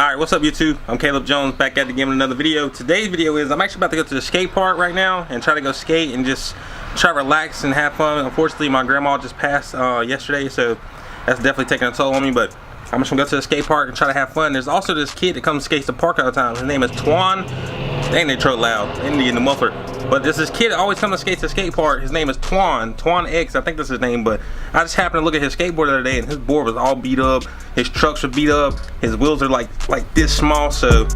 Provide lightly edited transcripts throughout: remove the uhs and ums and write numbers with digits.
Alright, what's up YouTube? I'm Caleb Jones, back at the game with another video. Today's video is I'm actually about to go to the skate park right now and try to go skate and just try to relax and have fun. Unfortunately, my grandma just passed yesterday, so that's definitely taking a toll on me, but I'm just gonna go to the skate park and try to have fun. There's also this kid that comes and skates the park all the time. His name is Twan. Dang, they throw loud. They need to get in the muffler. But there's this kid that always comes to skate to the skate park. His name is Twan X, I think that's his name. But I just happened to look at his skateboard the other day, and his board was all beat up. His trucks were beat up. His wheels are like this small. So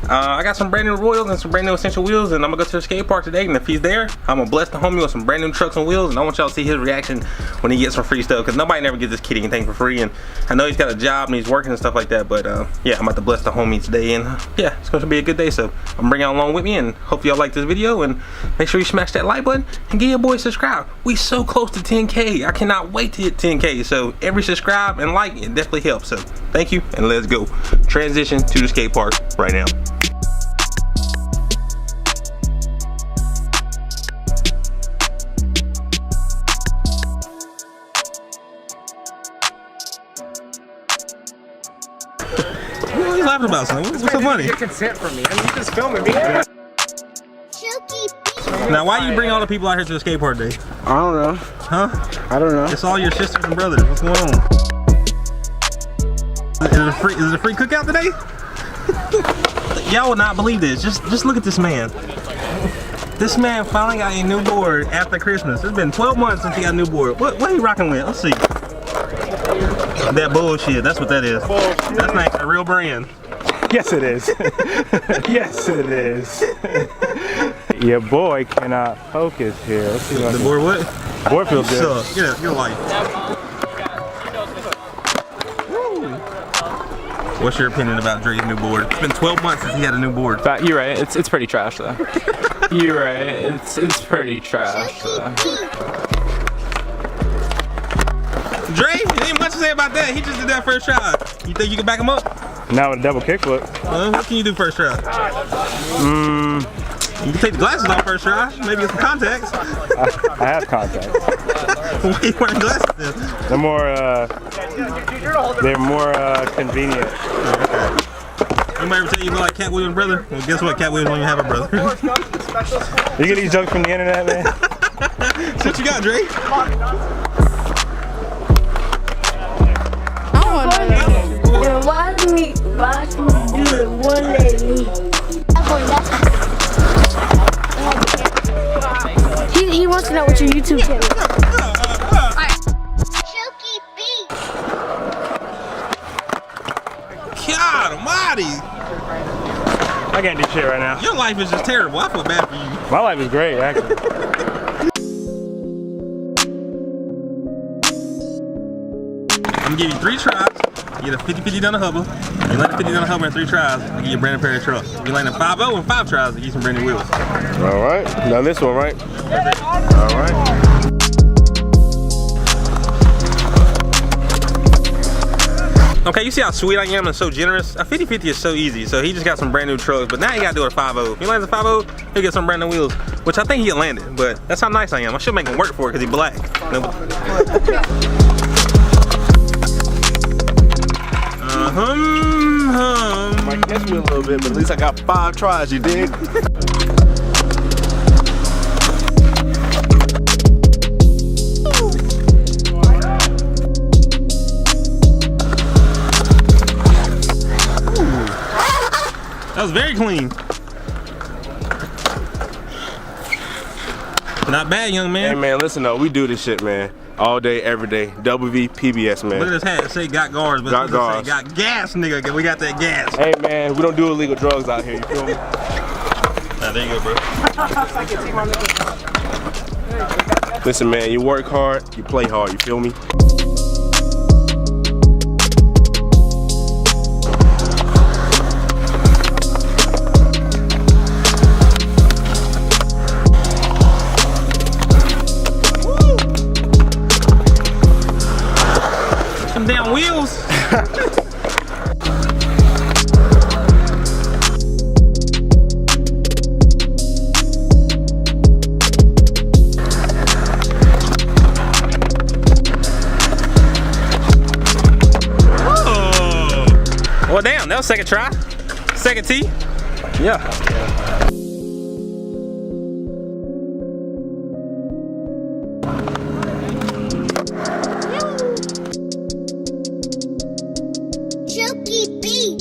I got some brand new Royals and some brand new Essential wheels, and I'm gonna go to the skate park today. And if he's there, I'm gonna bless the homie with some brand new trucks and wheels. And I want y'all to see his reaction when he gets some free stuff, because nobody never gives this kid anything for free. And I know he's got a job and he's working and stuff like that, but yeah, I'm about to bless the homie today, and yeah, it's gonna be a good day. So I'm bringing y'all along with me, and hope y'all like this video. And make sure you smash that like button and give your boy a subscribe. We so close to 10K. I cannot wait to hit 10K. So every subscribe and like, it definitely helps. So thank you, and let's go transition to the skate park right now. What are you laughing about, son? What's so funny? Get consent from me. I mean, you just filming me. Now, why you bring all the people out here to the skate park day? I don't know. Huh? I don't know. It's all your sisters and brothers. What's going on? Is it a free cookout today? Y'all would not believe this. Just look at this man. This man finally got a new board after Christmas. It's been 12 months since he got a new board. What are you rocking with? Let's see. That bullshit, that's what that is. Bullshit. That's not a real brand. Yes, it is. Yes, it is. Your boy cannot focus here. Let's see the board what? Board feels good. Get a light. What's your opinion about Dre's new board? It's been 12 months since he had a new board. You're right. It's pretty trash though. You're right. It's pretty trash though. Dre, there ain't much to say about that. He just did that first try. You think you can back him up? Now with a double kickflip. What can you do first try? You can take the glasses off first try. Maybe get some contacts. I have contacts. Why are you wearing glasses then? They're more convenient. Okay. Anybody ever tell you look like Cat Williams' brother? Well, guess what? Cat Williams don't even have a brother. You get these jokes from the internet, man? So what you got, Dre? And watch me do it one day. He wants to know what your YouTube channel is. God almighty! I can't do shit right now. Your life is just terrible. I feel bad for you. My life is great, actually. I'm gonna give you 3 tries. You get a 50-50 down the hubba. You land a 50 down the hubba in 3 tries, I give you a brand new pair of trucks. You land a 5-0 in 5 tries, I give you some brand new wheels. All right. Now this one, right? That's it. All right. Okay, you see how sweet I am and so generous? A 50-50 is so easy, so he just got some brand new trucks, but now he gotta do a 5-0. If he lands a 5-0, he'll get some brand new wheels, which I think he'll land it, but that's how nice I am. I should make him work for it because he's black. Might catch me a little bit, but at least I got 5 tries, you dig? That was very clean. Not bad, young man. Hey man, listen though, we do this shit, man. All day, every day. WVPBS, man. Look at this hat. It say got guards, but it say got gas, nigga. We got that gas. Hey man, we don't do illegal drugs out here, you feel me? Nah, there you go, bro. Listen man, you work hard, you play hard, you feel me? Damn wheels. Well, damn, that was second try. Second tee. Yeah. Chunky beat.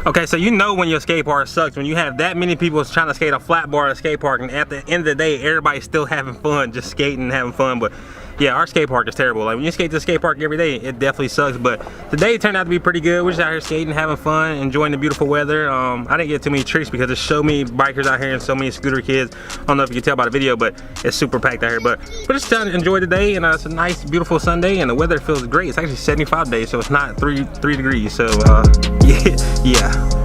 Okay, so you know when your skate park sucks, when you have that many people trying to skate a flat bar at a skate park, and at the end of the day, everybody's still having fun, just skating and having fun. But yeah, our skate park is terrible. Like when you skate to the skate park every day, it definitely sucks. But today it turned out to be pretty good. We're just out here skating, having fun, enjoying the beautiful weather. I didn't get too many tricks because there's so many bikers out here and so many scooter kids. I don't know if you can tell by the video, but it's super packed out here. But we're just trying to enjoy the day, and it's a nice, beautiful Sunday, and the weather feels great. It's actually 75 days, so it's not 3 degrees. So yeah.